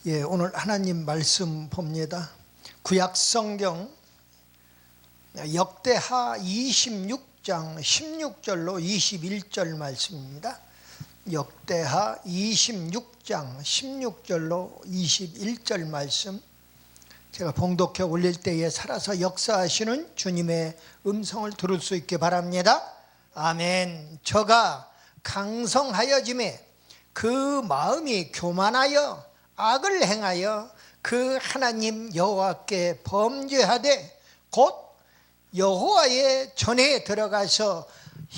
오늘 하나님 말씀 봅니다. 구약 성경 역대하 26장 16절로 21절 말씀입니다. 역대하 26장 16절로 21절 말씀, 제가 봉독해 올릴 때에 살아서 역사하시는 주님의 음성을 들을 수 있게 바랍니다. 아멘. 저가 강성하여짐에 그 마음이 교만하여 악을 행하여 그 하나님 여호와께 범죄하되 곧 여호와의 전에 들어가서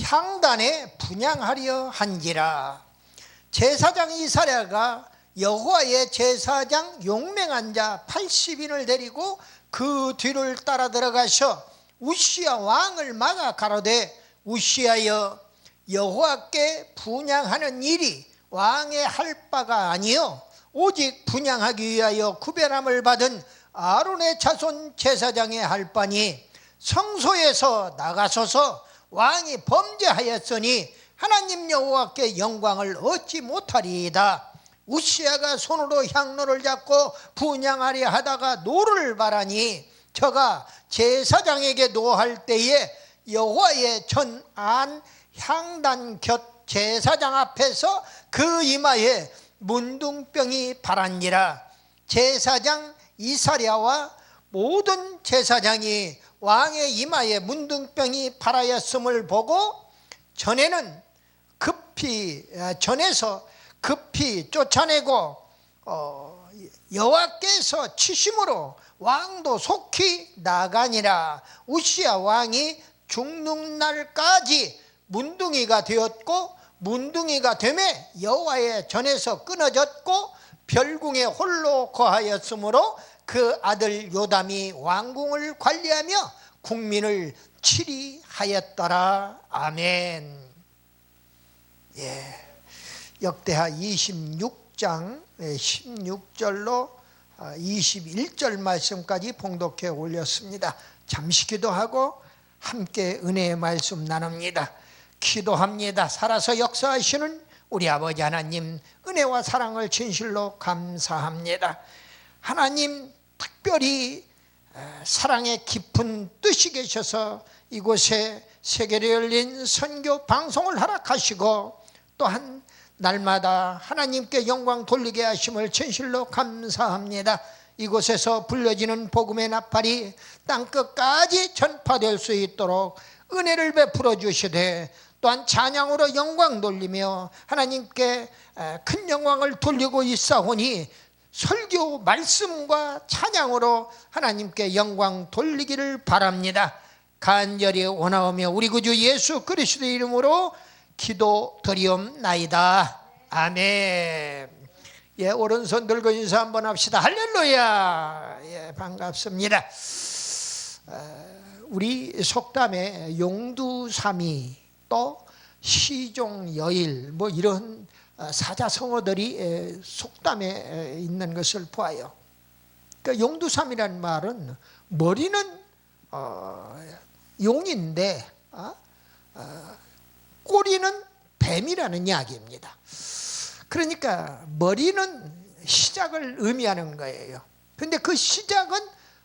향단에 분향하려 한지라. 제사장 이사랴가 여호와의 제사장 용맹한 자 80인을 데리고 그 뒤를 따라 들어가서 우시야 왕을 막아 가로되, 우시야여, 여호와께 분향하는 일이 왕의 할 바가 아니요 오직 분향하기 위하여 구별함을 받은 아론의 자손 제사장의 할 바니, 성소에서 나가소서. 왕이 범죄하였으니 하나님 여호와께 영광을 얻지 못하리이다. 우시야가 손으로 향로를 잡고 분향하려 하다가 노를 바라니, 저가 제사장에게 노할 때에 여호와의 전 안 향단 곁 제사장 앞에서 그 이마에 문둥병이 발한니라. 제사장 이사랴와 모든 제사장이 왕의 이마에 문둥병이 발하였음을 보고 전에서 급히 쫓아내고 여호와께서 치심으로 왕도 속히 나가니라. 우시야 왕이 죽는 날까지 문둥이가 되었고, 문둥이가 되매 여호와의 전에서 끊어졌고 별궁에 홀로 거하였으므로 그 아들 요담이 왕궁을 관리하며 국민을 치리하였더라. 아멘. 역대하 26장 16절로 21절 말씀까지 봉독해 올렸습니다. 잠시 기도하고 함께 은혜의 말씀 나눕니다. 기도합니다. 살아서 역사하시는 우리 아버지 하나님, 은혜와 사랑을 진실로 감사합니다. 하나님, 특별히 사랑의 깊은 뜻이 계셔서 이곳에 세계로 열린 선교 방송을 허락하시고, 또한 날마다 하나님께 영광 돌리게 하심을 진실로 감사합니다. 이곳에서 불려지는 복음의 나팔이 땅끝까지 전파될 수 있도록 은혜를 베풀어 주시되, 또한 찬양으로 영광 돌리며 하나님께 큰 영광을 돌리고 있사오니 설교 말씀과 찬양으로 하나님께 영광 돌리기를 바랍니다. 간절히 원하오며 우리 구주 예수 그리스도 이름으로 기도드리옵나이다. 아멘. 오른손 들고 인사 한번 합시다. 할렐루야. 반갑습니다. 우리 속담에 용두삼이, 또 시종여일, 이런 사자성어들이 속담에 있는 것을 보아요. 그러니까 용두삼이라는 말은 머리는 용인데 꼬리는 뱀이라는 이야기입니다. 그러니까 머리는 시작을 의미하는 거예요. 그런데 그 시작은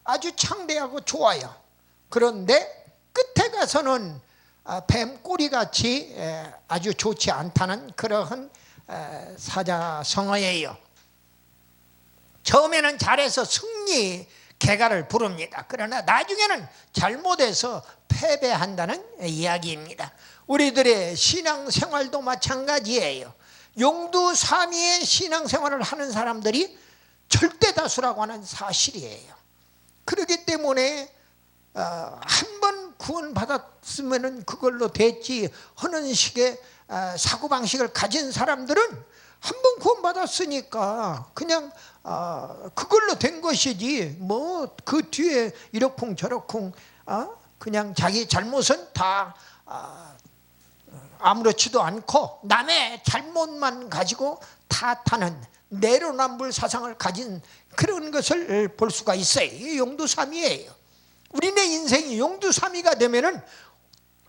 아주 창대하고 좋아요. 그런데 끝에 가서는 뱀 꼬리같이 아주 좋지 않다는 그러한 사자성어예요. 처음에는 잘해서 승리 개가를 부릅니다. 그러나 나중에는 잘못해서 패배한다는 이야기입니다. 우리들의 신앙생활도 마찬가지예요. 용두사미의 신앙생활을 하는 사람들이 절대 다수라고 하는 사실이에요. 그렇기 때문에 한 번 구원받았으면 그걸로 됐지 하는 식의 사고방식을 가진 사람들은 한 번 구원받았으니까 그냥 그걸로 된 것이지, 그 뒤에 이러쿵저러쿵 그냥 자기 잘못은 다 아무렇지도 않고 남의 잘못만 가지고 탓하는 내로남불 사상을 가진 그런 것을 볼 수가 있어요. 용두삼이에요. 우리네 인생이 용두삼이가 되면은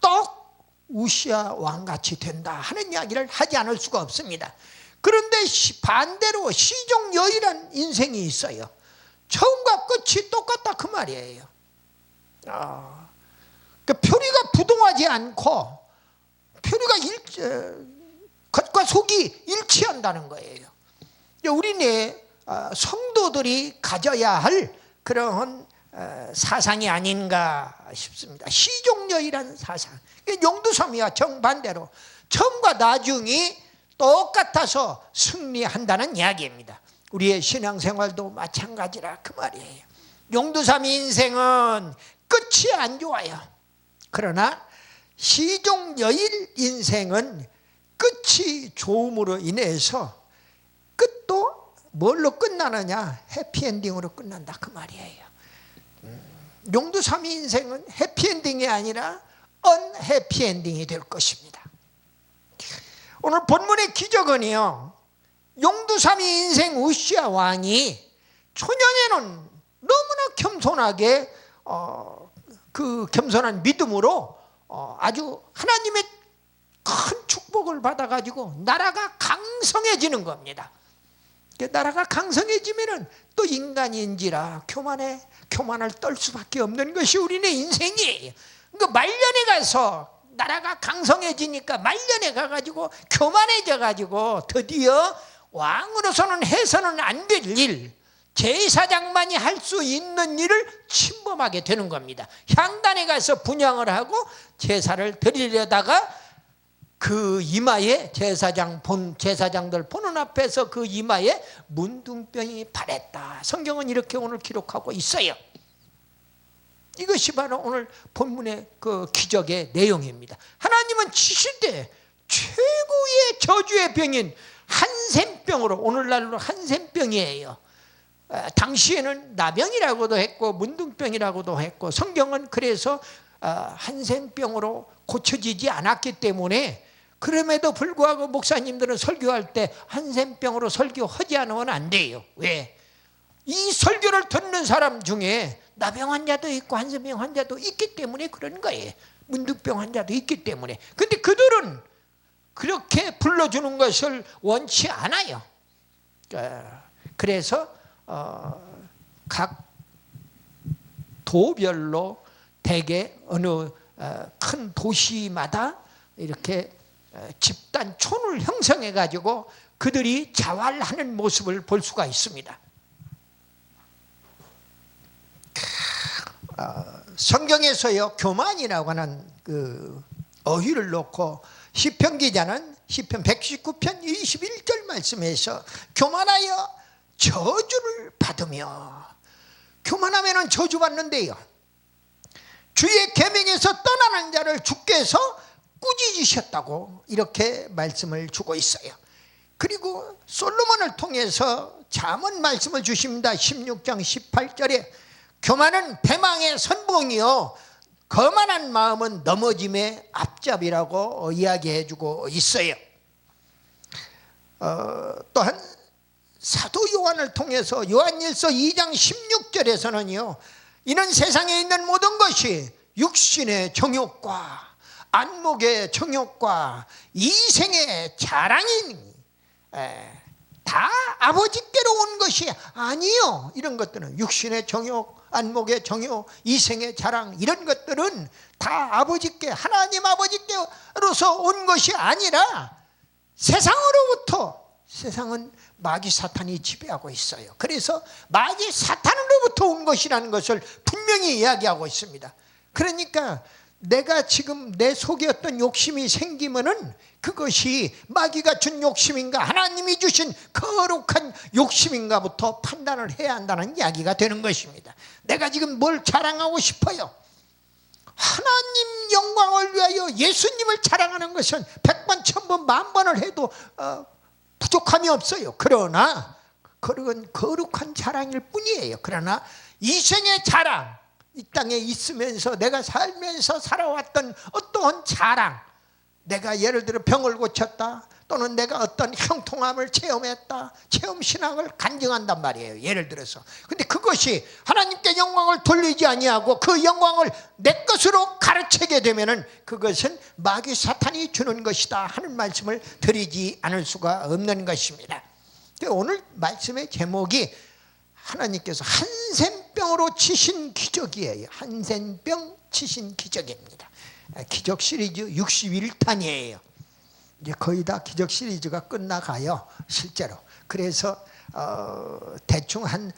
떡 우시야 왕같이 된다 하는 이야기를 하지 않을 수가 없습니다. 그런데 반대로 시종여일한 인생이 있어요. 처음과 끝이 똑같다 그 말이에요. 그 표리가 부동하지 않고 표리가 겉과 속이 일치한다는 거예요. 우리네 성도들이 가져야 할 그런 사상이 아닌가 싶습니다. 시종여일한 사상. 용두삼이와 정반대로 처음과 나중이 똑같아서 승리한다는 이야기입니다. 우리의 신앙생활도 마찬가지라 그 말이에요. 용두삼이 인생은 끝이 안 좋아요. 그러나 시종여일 인생은 끝이 좋음으로 인해서 끝도 뭘로 끝나느냐? 해피엔딩으로 끝난다 그 말이에요. 용두삼이 인생은 해피엔딩이 아니라 언해피엔딩이 될 것입니다. 오늘 본문의 기적은요, 용두삼이 인생 우시아 왕이 초년에는 너무나 겸손하게 그 겸손한 믿음으로 아주 하나님의 큰 축복을 받아가지고 나라가 강성해지는 겁니다. 나라가 강성해지면은 또 인간인지라 교만을 떨 수밖에 없는 것이 우리네 인생이에요. 그러니까 말년에 가서 나라가 강성해지니까 말년에 가가지고 교만해져가지고 드디어 왕으로서는 해서는 안 될 일, 제사장만이 할 수 있는 일을 침범하게 되는 겁니다. 향단에 가서 분향을 하고 제사를 드리려다가 그 이마에 제사장들 보는 앞에서 그 이마에 문둥병이 발했다. 성경은 이렇게 오늘 기록하고 있어요. 이것이 바로 오늘 본문의 그 기적의 내용입니다. 하나님은 치실 최고의 저주의 병인 한센병으로, 오늘날로 한센병이에요. 당시에는 나병이라고도 했고 문둥병이라고도 했고, 성경은 그래서 한센병으로 고쳐지지 않았기 때문에, 그럼에도 불구하고 목사님들은 설교할 때 한센병으로 설교하지 않으면 안 돼요. 왜? 이 설교를 듣는 사람 중에 나병 환자도 있고 한센병 환자도 있기 때문에 그런 거예요. 문둥병 환자도 있기 때문에. 근데 그들은 그렇게 불러주는 것을 원치 않아요. 그래서 각 도별로 대개 어느 큰 도시마다 이렇게 집단촌을 형성해 가지고 그들이 자활하는 모습을 볼 수가 있습니다. 성경에서요, 교만이라고 하는 그 어휘를 놓고 시편 기자는 시편 119편 21절 말씀에서 교만하여 저주를 받으며, 교만하면은 저주받는데요, 주의 계명에서 떠나는 자를 주께서 꾸짖으셨다고 이렇게 말씀을 주고 있어요. 그리고 솔로몬을 통해서 잠언 말씀을 주십니다. 16장 18절에 교만은 배망의 선봉이요 거만한 마음은 넘어짐의 앞잡이라고 이야기해 주고 있어요. 또한 사도 요한을 통해서 요한일서 2장 16절에서는요, 이는 세상에 있는 모든 것이 육신의 정욕과 안목의 정욕과 이생의 자랑이니 다 아버지께로 온 것이 아니요. 이런 것들은 육신의 정욕, 안목의 정욕, 이생의 자랑, 이런 것들은 다 아버지께, 하나님 아버지께로서 온 것이 아니라 세상으로부터, 세상은 마귀 사탄이 지배하고 있어요. 그래서 마귀 사탄으로부터 온 것이라는 것을 분명히 이야기하고 있습니다. 그러니까 내가 지금 내 속에 어떤 욕심이 생기면은 그것이 마귀가 준 욕심인가 하나님이 주신 거룩한 욕심인가부터 판단을 해야 한다는 이야기가 되는 것입니다. 내가 지금 뭘 자랑하고 싶어요? 하나님 영광을 위하여 예수님을 자랑하는 것은 100번, 1000번, 10,000번을 해도 부족함이 없어요. 그러나 그건 거룩한 자랑일 뿐이에요. 그러나 이생의 자랑, 이 땅에 있으면서 내가 살면서 살아왔던 어떠한 자랑, 내가 예를 들어 병을 고쳤다, 또는 내가 어떤 형통함을 체험했다, 체험신앙을 간증한단 말이에요. 예를 들어서. 근데 그것이 하나님께 영광을 돌리지 아니하고 그 영광을 내 것으로 가르치게 되면은 그것은 마귀 사탄이 주는 것이다 하는 말씀을 드리지 않을 수가 없는 것입니다. 오늘 말씀의 제목이 하나님께서 한센병으로 치신 기적이에요. 한센병 치신 기적입니다. 기적 시리즈 61탄이에요. 이제 거의 다 기적 시리즈가 끝나가요, 실제로. 그래서 대충 한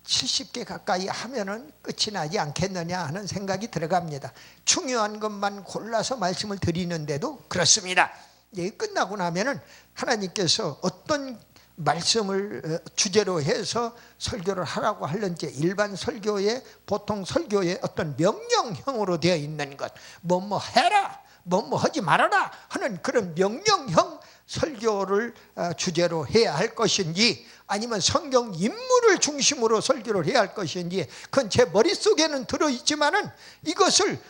70개 가까이 하면은 끝이 나지 않겠느냐 하는 생각이 들어갑니다. 중요한 것만 골라서 말씀을 드리는데도 그렇습니다. 이제 끝나고 나면은 하나님께서 어떤 말씀을 주제로 해서 설교를 하라고 하는지, 일반 설교에, 보통 설교에 어떤 명령형으로 되어 있는 것, 뭐뭐 해라, 뭐뭐 하지 말아라 하는 그런 명령형 설교를 주제로 해야 할 것인지, 아니면 성경 인물을 중심으로 설교를 해야 할 것인지, 그건 제 머릿속에는 들어있지만은 이것을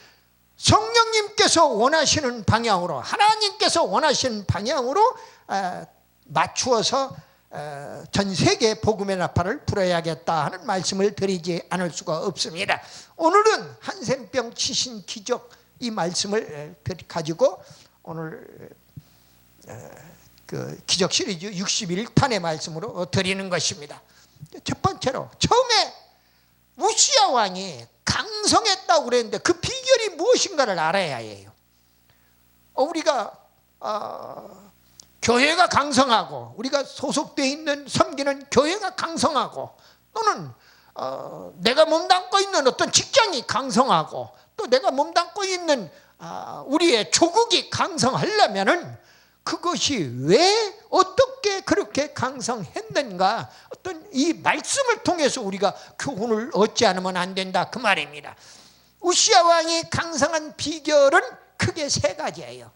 성령님께서 원하시는 방향으로, 하나님께서 원하시는 방향으로 맞추어서 전 세계 복음의 나팔을 불어야겠다 하는 말씀을 드리지 않을 수가 없습니다. 오늘은 한센병 치신 기적, 이 말씀을 가지고 오늘 그 기적 시리즈 61탄의 말씀으로 드리는 것입니다. 첫 번째로, 처음에 우시야 왕이 강성했다고 그랬는데 그 비결이 무엇인가를 알아야 해요. 우리가 교회가 강성하고, 우리가 소속되어 있는 섬기는 교회가 강성하고, 또는 내가 몸담고 있는 어떤 직장이 강성하고, 또 내가 몸담고 있는 우리의 조국이 강성하려면은 그것이 왜 어떻게 그렇게 강성했는가, 어떤 이 말씀을 통해서 우리가 교훈을 얻지 않으면 안 된다 그 말입니다. 우시야 왕이 강성한 비결은 크게 세 가지예요.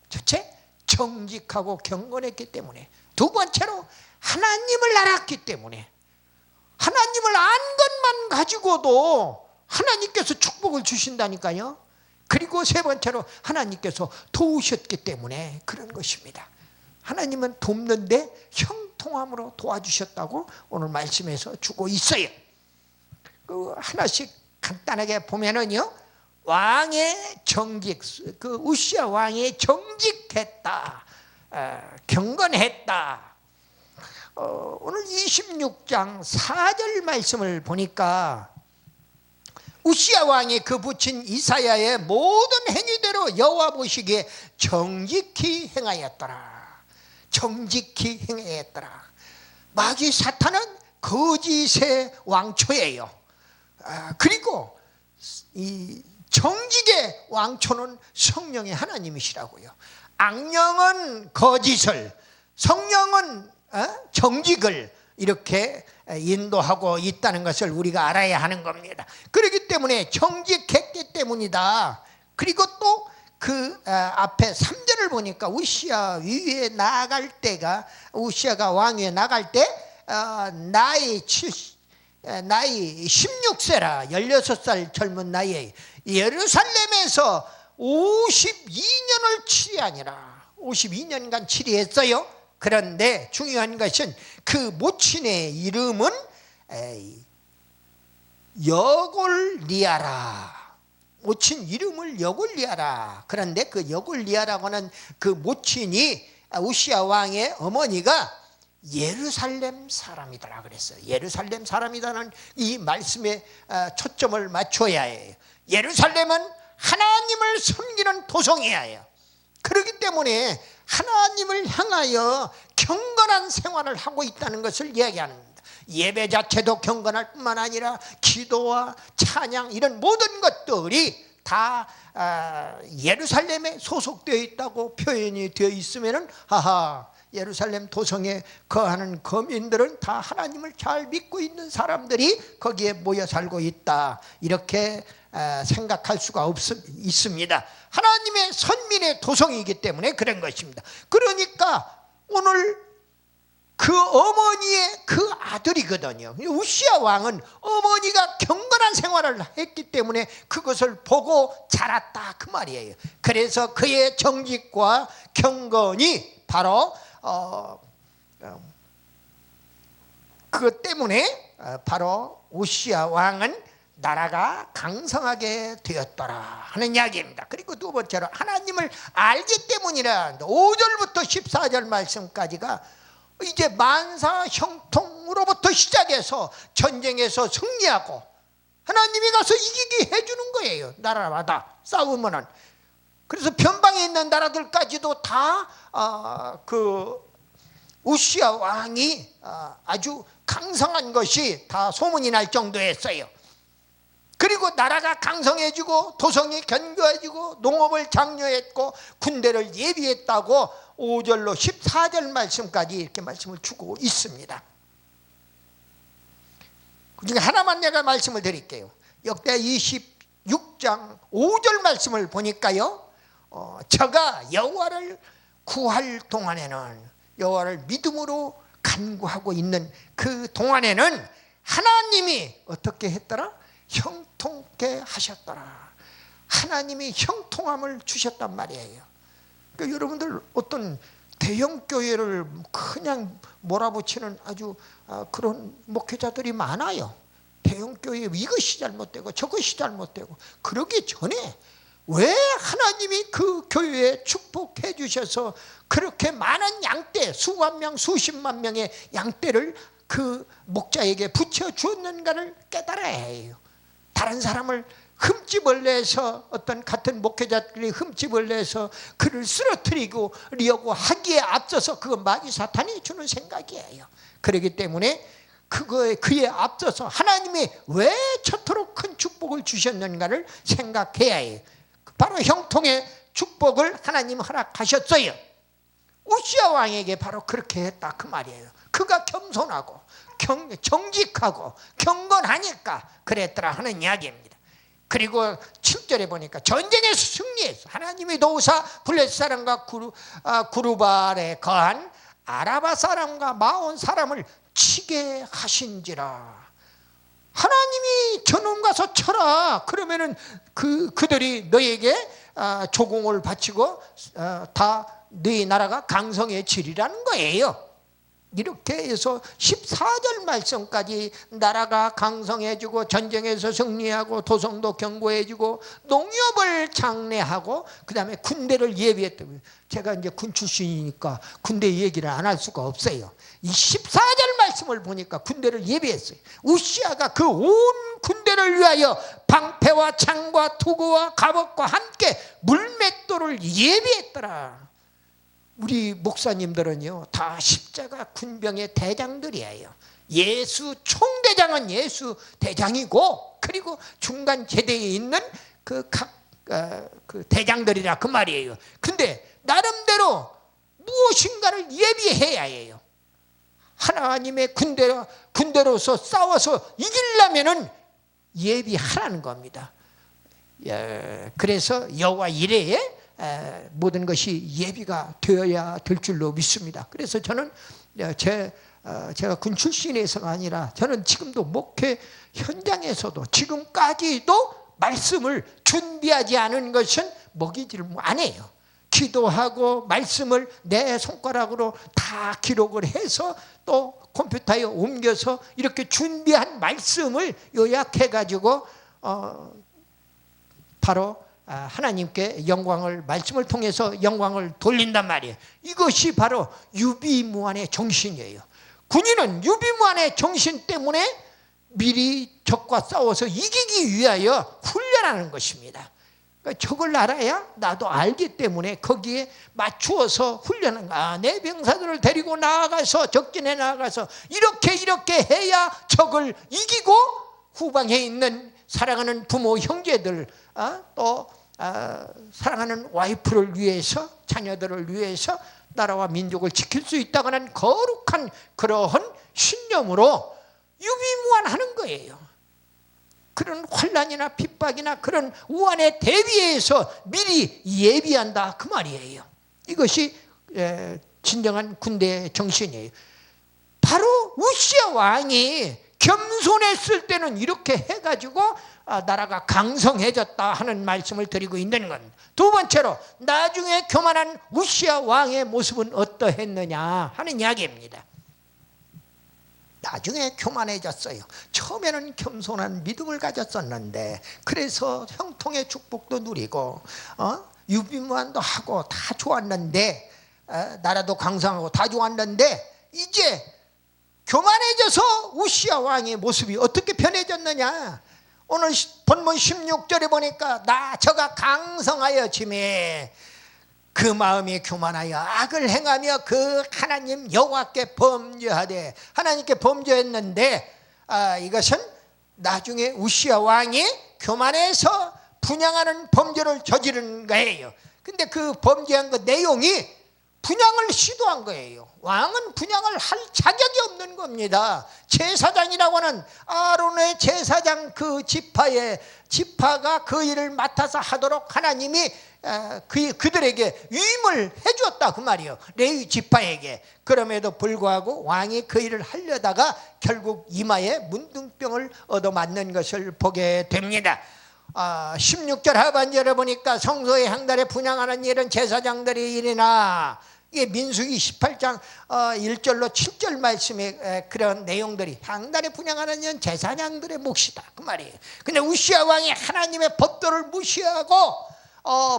첫째, 정직하고 경건했기 때문에. 두 번째로, 하나님을 알았기 때문에. 하나님을 안 것만 가지고도 하나님께서 축복을 주신다니까요. 그리고 세 번째로, 하나님께서 도우셨기 때문에 그런 것입니다. 하나님은 돕는데 형통함으로 도와주셨다고 오늘 말씀에서 주고 있어요. 그 하나씩 간단하게 보면은요, 왕의 정직, 그 우시야 왕이 정직했다, 경건했다. 오늘 26장 4절 말씀을 보니까 우시야 왕이 그 부친 이사야의 모든 행위대로 여호와 보시기에 정직히 행하였더라. 정직히 행하였더라. 마귀 사탄은 거짓의 왕초예요. 그리고 이 정직의 왕초는 성령의 하나님이시라고요. 악령은 거짓을, 성령은 정직을 이렇게 인도하고 있다는 것을 우리가 알아야 하는 겁니다. 그렇기 때문에 정직했기 때문이다. 그리고 또 그 앞에 3절을 보니까 우시야 위에 나아갈 때가, 우시야가 왕위에 나갈 때 나이 16세라 16살 젊은 나이에 예루살렘에서 52년을 치리하니라. 52년간 치리했어요. 그런데 중요한 것은 그 모친의 이름은 여골리아라. 모친 이름을 여골리아라. 그런데 그 여골리아라고는 그 모친이, 우시야 왕의 어머니가 예루살렘 사람이더라 그랬어요. 예루살렘 사람이라는 이 말씀에 초점을 맞춰야 해요. 예루살렘은 하나님을 섬기는 도성이야 해요. 그렇기 때문에 하나님을 향하여 경건한 생활을 하고 있다는 것을 이야기합니다. 예배 자체도 경건할 뿐만 아니라 기도와 찬양, 이런 모든 것들이 다 예루살렘에 소속되어 있다고 표현이 되어 있으면은, 하하, 예루살렘 도성에 거하는 거민들은 다 하나님을 잘 믿고 있는 사람들이 거기에 모여 살고 있다, 이렇게 생각할 수가 있습니다. 하나님의 선민의 도성이기 때문에 그런 것입니다. 그러니까 오늘 그 어머니의 그 아들이거든요. 우시야 왕은 어머니가 경건한 생활을 했기 때문에 그것을 보고 자랐다 그 말이에요. 그래서 그의 정직과 경건이 바로 그것 때문에 바로 우시야 왕은 나라가 강성하게 되었더라 하는 이야기입니다. 그리고 두 번째로 하나님을 알기 때문이라 5절부터 14절 말씀까지가 이제 만사 형통으로부터 시작해서 전쟁에서 승리하고 하나님이 가서 이기게 해주는 거예요. 나라마다 싸우면은. 그래서 변방에 있는 나라들까지도 다 그 우시야 왕이 아주 강성한 것이 다 소문이 날 정도였어요. 그리고 나라가 강성해지고 도성이 견고해지고 농업을 장려했고 군대를 예비했다고 5절로 14절 말씀까지 이렇게 말씀을 주고 있습니다. 그중에 하나만 내가 말씀을 드릴게요. 역대 26장 5절 말씀을 보니까요, 저가 여호와를 구할 동안에는, 여호와를 믿음으로 간구하고 있는 그 동안에는 하나님이 어떻게 했더라? 형통케 하셨더라. 하나님이 형통함을 주셨단 말이에요. 그러니까 여러분들 어떤 대형 교회를 그냥 몰아붙이는 아주 그런 목회자들이 많아요. 대형 교회 이것이 잘못되고 저것이 잘못되고 그러기 전에 왜 하나님이 그 교회에 축복해 주셔서 그렇게 많은 양떼, 수만 명, 수십만 명의 양떼를 그 목자에게 붙여 주었는가를 깨달아야 해요. 다른 사람을 흠집을 내서, 어떤 같은 목회자들이 흠집을 내서 그를 쓰러뜨리려고 하기에 앞서서 그건 마귀 사탄이 주는 생각이에요. 그렇기 때문에 그에 앞서서 하나님이 왜 저토록 큰 축복을 주셨는가를 생각해야 해요. 바로 형통의 축복을 하나님 허락하셨어요. 우시야 왕에게 바로 그렇게 했다 그 말이에요. 그가 겸손하고 정직하고 경건하니까 그랬더라 하는 이야기입니다. 그리고 7절에 보니까 전쟁에서 승리해서 하나님이 도우사 블레셋 사람과 구르발에 거한 아라바 사람과 마온 사람을 치게 하신지라. 하나님이 저놈 가서 쳐라. 그러면은 그들이 너에게 조공을 바치고 다 네 나라가 강성해지리라는 거예요. 이렇게 해서 14절 말씀까지 나라가 강성해지고 전쟁에서 승리하고 도성도 견고해지고 농협을 장려하고 그 다음에 군대를 예비했다고요. 제가 이제 군 출신이니까 군대 얘기를 안 할 수가 없어요. 이 14절 말씀을 보니까 군대를 예비했어요. 우시아가 그 온 군대를 위하여 방패와 창과 투구와 갑옷과 함께 물맷돌을 예비했더라. 우리 목사님들은요 다 십자가 군병의 대장들이에요. 예수 총대장은 예수 대장이고, 그리고 중간 제대에 있는 그 대장들이라 그 말이에요. 근데 나름대로 무엇인가를 예비해야 해요. 하나님의 군대로서 싸워서 이기려면은 예비하라는 겁니다. 그래서 여호와 이레에 모든 것이 예비가 되어야 될 줄로 믿습니다. 그래서 저는 제가 군 출신에서가 아니라 저는 지금도 목회 현장에서도 지금까지도 말씀을 준비하지 않은 것은 먹이지를 안 해요. 기도하고 말씀을 내 손가락으로 다 기록을 해서 또 컴퓨터에 옮겨서 이렇게 준비한 말씀을 요약해가지고 바로 하나님께 영광을, 말씀을 통해서 영광을 돌린단 말이에요. 이것이 바로 유비무환의 정신이에요. 군인은 유비무환의 정신 때문에 미리 적과 싸워서 이기기 위하여 훈련하는 것입니다. 그러니까 저걸 알아야 나도 알기 때문에 거기에 맞추어서 훈련한 거야. 내 병사들을 데리고 나아가서 적진에 나아가서 이렇게 해야 적을 이기고 후방에 있는 사랑하는 부모 형제들, 또 사랑하는 와이프를 위해서, 자녀들을 위해서 나라와 민족을 지킬 수 있다고 하는 거룩한 그러한 신념으로 유비무환하는 거예요. 그런 환난이나 핍박이나 그런 우환에 대비해서 미리 예비한다 그 말이에요. 이것이 진정한 군대의 정신이에요. 바로 우시야 왕이 겸손했을 때는 이렇게 해가지고 나라가 강성해졌다 하는 말씀을 드리고 있는 건. 두 번째로 나중에 교만한 우시야 왕의 모습은 어떠했느냐 하는 이야기입니다. 나중에 교만해졌어요. 처음에는 겸손한 믿음을 가졌었는데, 그래서 형통의 축복도 누리고 유비무환도 하고 다 좋았는데, 나라도 강성하고 다 좋았는데, 이제 교만해져서 우시야 왕의 모습이 어떻게 변해졌느냐. 오늘 본문 16절에 보니까 저가 강성하여 짐에 그 마음이 교만하여 악을 행하며 그 하나님 여호와께 범죄하되, 하나님께 범죄했는데, 이것은 나중에 우시야 왕이 교만해서 분향하는 범죄를 저지른 거예요. 근데 그 범죄한 그 내용이 분향을 시도한 거예요. 왕은 분향을 할 자격이 없는 겁니다. 제사장이라고 하는 아론의 제사장 그 지파가 그 일을 맡아서 하도록 하나님이 그들에게 위임을 해주었다 그 말이에요. 레위 지파에게. 그럼에도 불구하고 왕이 그 일을 하려다가 결국 이마에 문둥병을 얻어맞는 것을 보게 됩니다. 16절 하반절에 보니까 성소의 향단에 분향하는 일은 제사장들의 일이나, 이게 민수기 18장 1절로 7절 말씀에 그런 내용들이, 향단에 분향하는 일은 제사장들의 몫이다 그 말이에요. 근데 우시야 왕이 하나님의 법도를 무시하고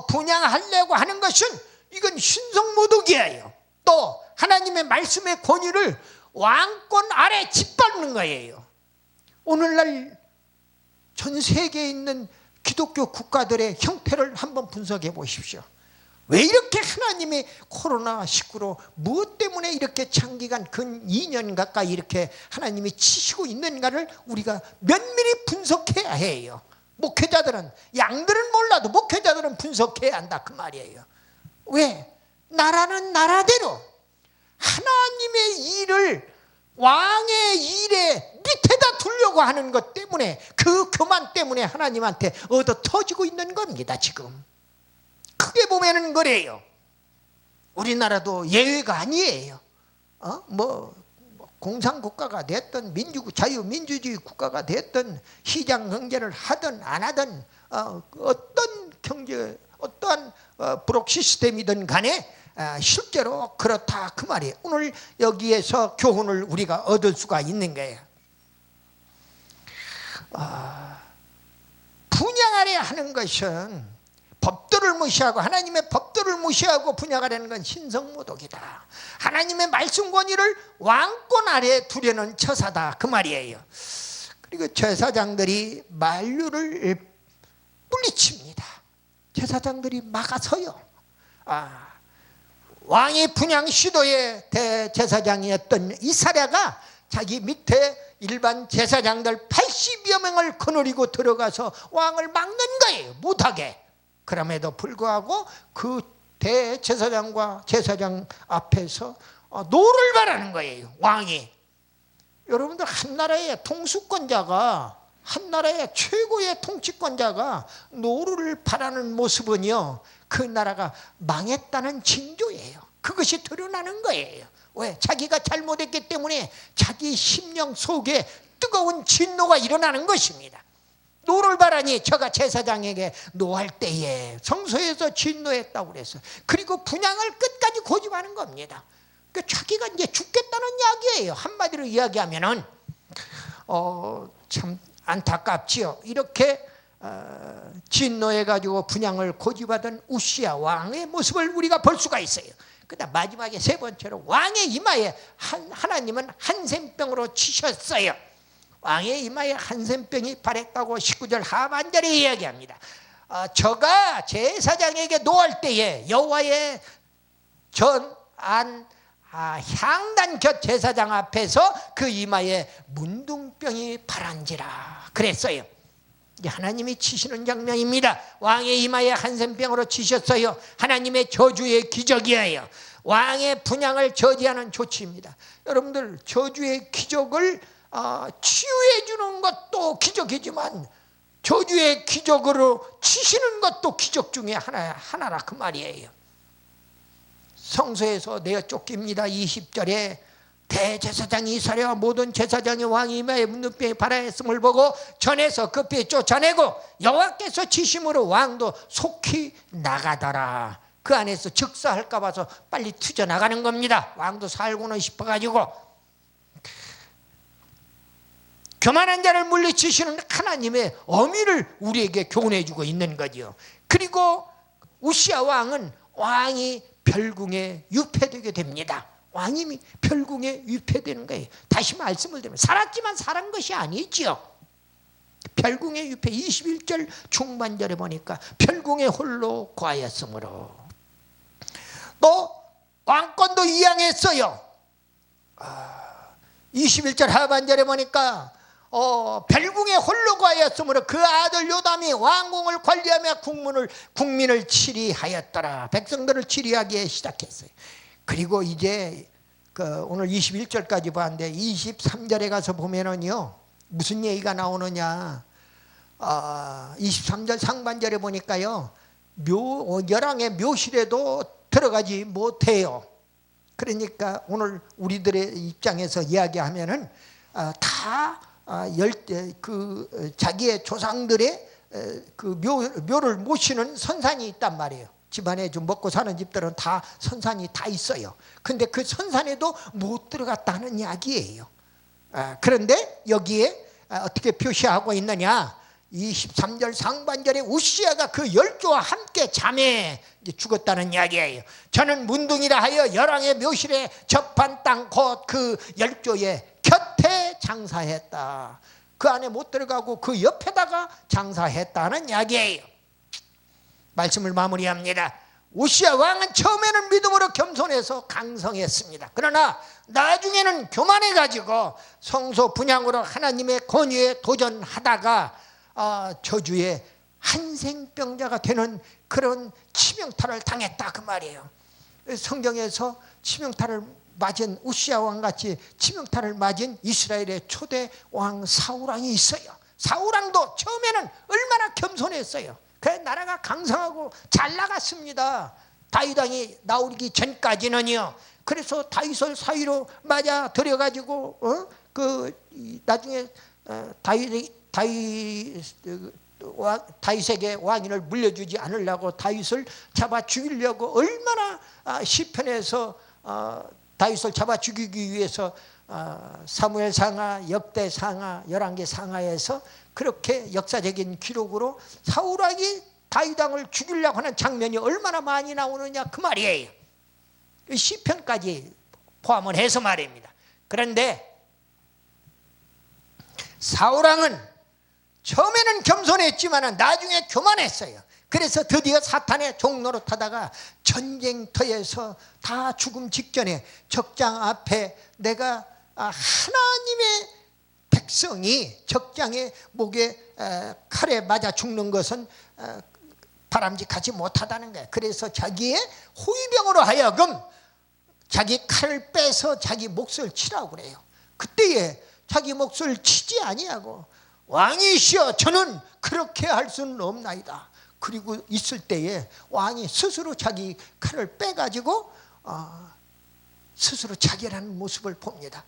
분향하려고 하는 것은, 이건 신성모독이에요. 또 하나님의 말씀의 권위를 왕권 아래 짓밟는 거예요. 오늘날 전 세계에 있는 기독교 국가들의 형태를 한번 분석해 보십시오. 왜 이렇게 하나님이 코로나19로 무엇 때문에 이렇게 장기간 근 2년 가까이 이렇게 하나님이 치시고 있는가를 우리가 면밀히 분석해야 해요. 목회자들은, 양들은 몰라도 목회자들은 분석해야 한다 그 말이에요. 왜? 나라는 나라대로 하나님의 일을 왕의 일에 밑에다 두려고 하는 것 때문에, 그 교만 때문에 하나님한테 얻어 터지고 있는 겁니다. 지금 크게 보면은 그래요. 우리나라도 예외가 아니에요. 공산국가가 됐든 자유민주주의 국가가 됐든 시장 경제를 하든 안 하든 어떤 경제, 어떠한 브록 시스템이든 간에 실제로 그렇다 그 말이에요. 오늘 여기에서 교훈을 우리가 얻을 수가 있는 거예요. 분향하려 하는 것은 법도를 무시하고, 하나님의 법도를 무시하고 분향하려는 건 신성모독이다. 하나님의 말씀 권위를 왕권 아래에 두려는 처사다 그 말이에요. 그리고 제사장들이 만류를 물리칩니다. 제사장들이 막아서요. 왕의 분향 시도의 대제사장이었던 이사랴가 자기 밑에 일반 제사장들 80여 명을 거느리고 들어가서 왕을 막는 거예요. 못하게. 그럼에도 불구하고 그 대제사장과 제사장 앞에서 노를 바라는 거예요. 왕이. 여러분들, 한 나라의 통수권자가, 한 나라의 최고의 통치권자가 노를 바라는 모습은요, 그 나라가 망했다는 징조예요. 그것이 드러나는 거예요. 왜? 자기가 잘못했기 때문에 자기 심령 속에 뜨거운 진노가 일어나는 것입니다. 노를 바라니 저가 제사장에게 노할 때에 성소에서 진노했다고 그랬어요. 그리고 분향을 끝까지 고집하는 겁니다. 그러니까 자기가 이제 죽겠다는 이야기예요. 한마디로 이야기하면은 참 안타깝지요. 이렇게 진노해가지고 분향을 고집하던 우시야 왕의 모습을 우리가 볼 수가 있어요. 그다음 마지막에 세 번째로 왕의 이마에 하나님은 한센병으로 치셨어요. 왕의 이마에 한센병이 발했다고 19절 하반절에 이야기합니다. 저가 제사장에게 노할 때에 여호와의 전안 향단 곁 제사장 앞에서 그 이마에 문둥병이 발한지라 그랬어요. 하나님이 치시는 장면입니다. 왕의 이마에 한센병으로 치셨어요. 하나님의 저주의 기적이에요. 왕의 분향을 저지하는 조치입니다. 여러분들, 저주의 기적을 치유해 주는 것도 기적이지만 저주의 기적으로 치시는 것도 기적 중에 하나라 그 말이에요. 성소에서 내어 쫓깁니다. 20절에 대제사장이 이스라엘과 모든 제사장이 왕이 이마에 눈병이 발하였음을 보고 전에서 급히 쫓아내고 여호와께서 지심으로 왕도 속히 나가더라. 그 안에서 즉사할까 봐서 빨리 튀어나가는 겁니다. 왕도 살고는 싶어가지고. 교만한 자를 물리치시는 하나님의 어미를 우리에게 교훈해주고 있는 거죠. 그리고 우시야 왕은 왕이 별궁에 유폐되게 됩니다. 왕이 별궁에 유폐되는 거예요. 다시 말씀을 드리면 살았지만 살은 것이 아니지요. 별궁에 유폐 21절 중반절에 보니까 별궁에 홀로 거하였으므로. 또 왕권도 이양했어요. 21절 하반절에 보니까 별궁에 홀로 거하였으므로 그 아들 요담이 왕궁을 관리하며 국민을 치리하였더라. 백성들을 치리하기 시작했어요. 그리고 이제 오늘 21절까지 봤는데 23절에 가서 보면은요 무슨 얘기가 나오느냐. 23절 상반절에 보니까요 열왕의 묘실에도 들어가지 못해요. 그러니까 오늘 우리들의 입장에서 이야기하면은 자기의 조상들의 그 묘를 모시는 선산이 있단 말이에요. 집안에 좀 먹고 사는 집들은 다 선산이 다 있어요. 근데 그 선산에도 못 들어갔다는 이야기예요. 그런데 여기에 어떻게 표시하고 있느냐. 23절 상반절에 우시야가 그 열조와 함께 잠에 죽었다는 이야기예요. 저는 문둥이라 하여 열왕의 묘실에 접한 땅 곧 그 열조의 곁에 장사했다. 그 안에 못 들어가고 그 옆에다가 장사했다는 이야기예요. 말씀을 마무리합니다. 우시야 왕은 처음에는 믿음으로 겸손해서 강성했습니다. 그러나 나중에는 교만해가지고 성소 분향으로 하나님의 권위에 도전하다가 저주의 한생병자가 되는 그런 치명타를 당했다 그 말이에요. 성경에서 치명타를 맞은 우시야 왕같이 치명타를 맞은 이스라엘의 초대 왕 사울왕이 있어요. 사울왕도 처음에는 얼마나 겸손했어요. 그 나라가 강성하고 잘 나갔습니다. 다윗왕이 나오기 전까지는요. 그래서 다윗을 사위로 맞아 들여가지고 나중에 다윗에게 왕위를 물려주지 않으려고 다윗을 잡아 죽이려고 얼마나 시편에서 다윗을 잡아 죽이기 위해서 사무엘상하, 역대상하, 열왕기상하에서 그렇게 역사적인 기록으로 사울왕이 다윗왕을 죽이려고 하는 장면이 얼마나 많이 나오느냐 그 말이에요. 시편까지 포함을 해서 말입니다. 그런데 사울왕은 처음에는 겸손했지만 나중에 교만했어요. 그래서 드디어 사탄의 종로로 타다가 전쟁터에서 다 죽음 직전에 적장 앞에 내가 하나님의 백성이 적장의 목에 칼에 맞아 죽는 것은 바람직하지 못하다는 거예요. 그래서 자기의 호위병으로 하여금 자기 칼을 빼서 자기 몫을 치라고 그래요. 그때에 자기 몫을 치지 아니하고 왕이시여 저는 그렇게 할 수는 없나이다. 그리고 있을 때에 왕이 스스로 자기 칼을 빼가지고 스스로 자결하는 모습을 봅니다.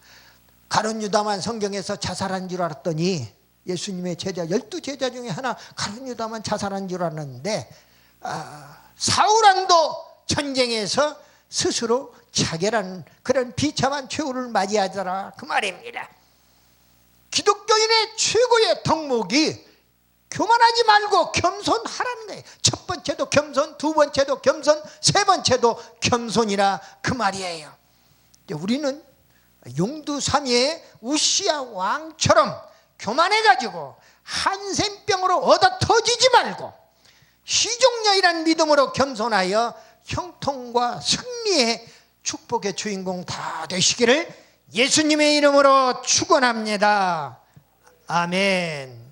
가룟 유다만 성경에서 자살한 줄 알았더니 예수님의 제자 12제자 중에 하나 가룟 유다만 자살한 줄 알았는데 사울왕도 전쟁에서 스스로 자결하는 그런 비참한 최후를 맞이하더라 그 말입니다. 기독교인의 최고의 덕목이 교만하지 말고 겸손하라는 거예요. 첫 번째도 겸손, 두 번째도 겸손, 세 번째도 겸손이라 그 말이에요. 우리는 용두삼위의 우시야 왕처럼 교만해가지고 한센병으로 얻어 터지지 말고 시종려이라는 믿음으로 겸손하여 형통과 승리의 축복의 주인공 다 되시기를 예수님의 이름으로 축원합니다. 아멘.